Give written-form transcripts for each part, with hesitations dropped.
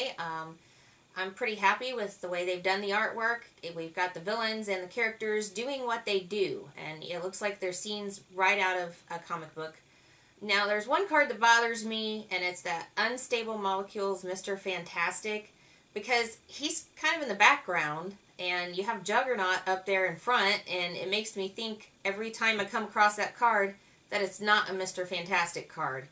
say. I'm pretty happy with the way they've done the artwork. We've got the villains and the characters doing what they do, and it looks like they're scenes right out of a comic book. Now, there's one card that bothers me, and it's that Unstable Molecules Mr. Fantastic, because he's kind of in the background, and you have Juggernaut up there in front, and it makes me think every time I come across that card that it's not a Mr. Fantastic card.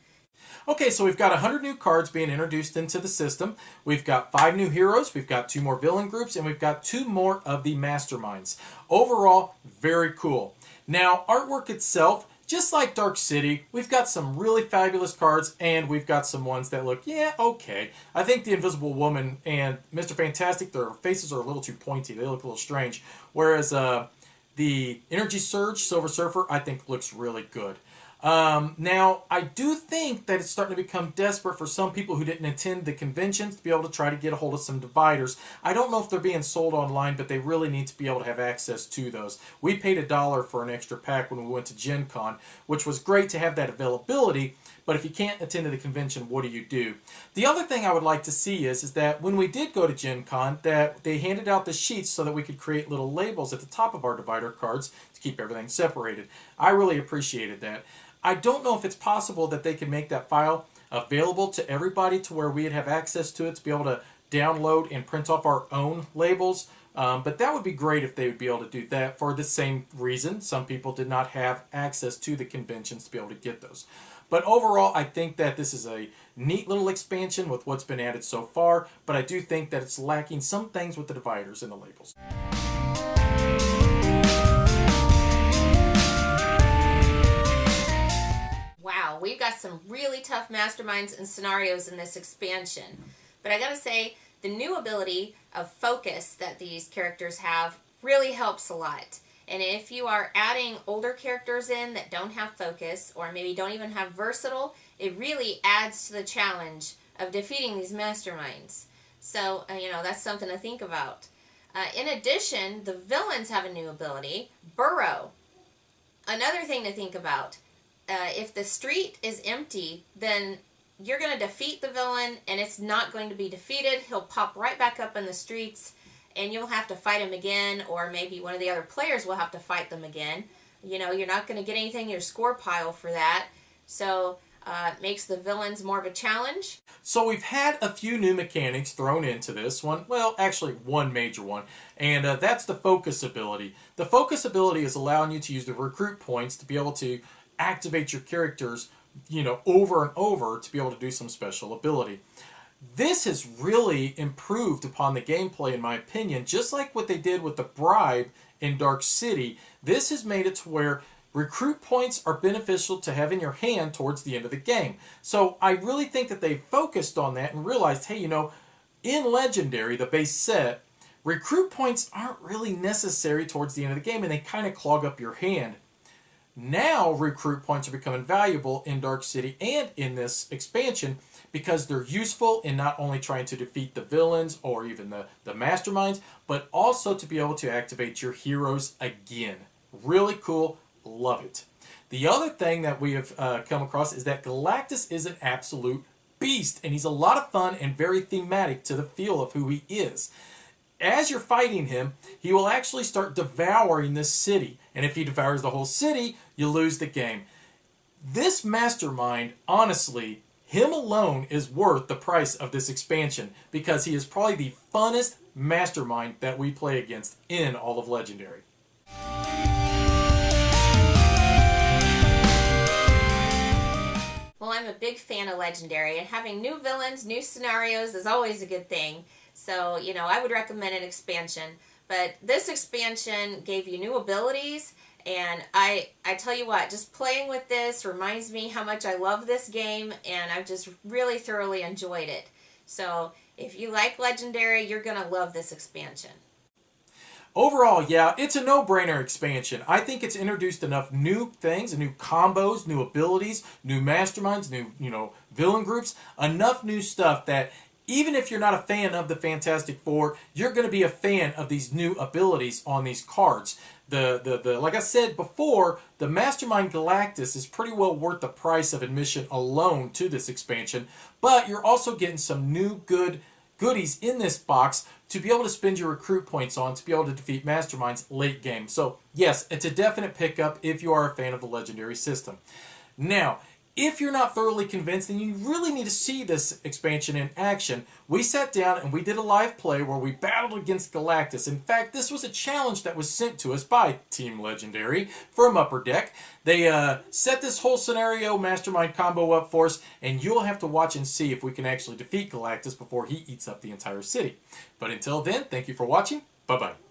Okay, so we've got 100 new cards being introduced into the system. We've got 5 new heroes, we've got 2 more villain groups, and we've got 2 more of the masterminds. Overall, very cool. Now, artwork itself, just like Dark City, we've got some really fabulous cards, and we've got some ones that look, yeah, okay. I think the Invisible Woman and Mr. Fantastic, their faces are a little too pointy. They look a little strange. Whereas the Energy Surge Silver Surfer, I think looks really good. Now, I do think that it's starting to become desperate for some people who didn't attend the conventions to be able to try to get a hold of some dividers. I don't know if they're being sold online, but they really need to be able to have access to those. We paid $1 for an extra pack when we went to Gen Con, which was great to have that availability, but if you can't attend to the convention, what do you do? The other thing I would like to see is that when we did go to Gen Con, that they handed out the sheets so that we could create little labels at the top of our divider cards to keep everything separated. I really appreciated that. I don't know if it's possible that they can make that file available to everybody to where we'd have access to it to be able to download and print off our own labels. But that would be great if they would be able to do that for the same reason. Some people did not have access to the conventions to be able to get those. But overall, I think that this is a neat little expansion with what's been added so far, but I do think that it's lacking some things with the dividers and the labels. Wow, we've got some really tough masterminds and scenarios in this expansion. But I gotta say, the new ability of focus that these characters have really helps a lot. And if you are adding older characters in that don't have focus, or maybe don't even have versatile, it really adds to the challenge of defeating these masterminds. So, that's something to think about. In addition, the villains have a new ability, Burrow. Another thing to think about. If the street is empty, then you're going to defeat the villain, and it's not going to be defeated. He'll pop right back up in the streets, and you'll have to fight him again, or maybe one of the other players will have to fight them again. You're not going to get anything in your score pile for that, so it makes the villains more of a challenge. So we've had a few new mechanics thrown into this one. Well, actually one major one, and that's the focus ability. The focus ability is allowing you to use the recruit points to be able to activate your characters, over and over to be able to do some special ability. This has really improved upon the gameplay, in my opinion, just like what they did with the bribe in Dark City. This has made it to where recruit points are beneficial to have in your hand towards the end of the game. So I really think that they focused on that and realized, hey, in Legendary, the base set, recruit points aren't really necessary towards the end of the game, and they kind of clog up your hand. Now recruit points are becoming valuable in Dark City and in this expansion because they're useful in not only trying to defeat the villains or even the masterminds, but also to be able to activate your heroes again. Really cool. Love it. The other thing that we have come across is that Galactus is an absolute beast, and he's a lot of fun and very thematic to the feel of who he is. As you're fighting him, he will actually start devouring this city. And if he devours the whole city, you lose the game. This mastermind, honestly, him alone is worth the price of this expansion because he is probably the funnest mastermind that we play against in all of Legendary. Well, I'm a big fan of Legendary, and having new villains, new scenarios is always a good thing. So, I would recommend an expansion. But this expansion gave you new abilities, and I tell you what, just playing with this reminds me how much I love this game, and I've just really thoroughly enjoyed it. So, if you like Legendary, you're going to love this expansion. Overall, yeah, it's a no-brainer expansion. I think it's introduced enough new things, new combos, new abilities, new masterminds, new, villain groups, enough new stuff that even if you're not a fan of the Fantastic Four, you're going to be a fan of these new abilities on these cards. The like I said before, the Mastermind Galactus is pretty well worth the price of admission alone to this expansion, but you're also getting some new good goodies in this box to be able to spend your recruit points on to be able to defeat masterminds late game. So yes, it's a definite pickup if you are a fan of the legendary system. Now, if you're not thoroughly convinced and you really need to see this expansion in action, we sat down and we did a live play where we battled against Galactus. In fact, this was a challenge that was sent to us by Team Legendary from Upper Deck. They set this whole scenario mastermind combo up for us, and you'll have to watch and see if we can actually defeat Galactus before he eats up the entire city. But until then, thank you for watching. Bye-bye.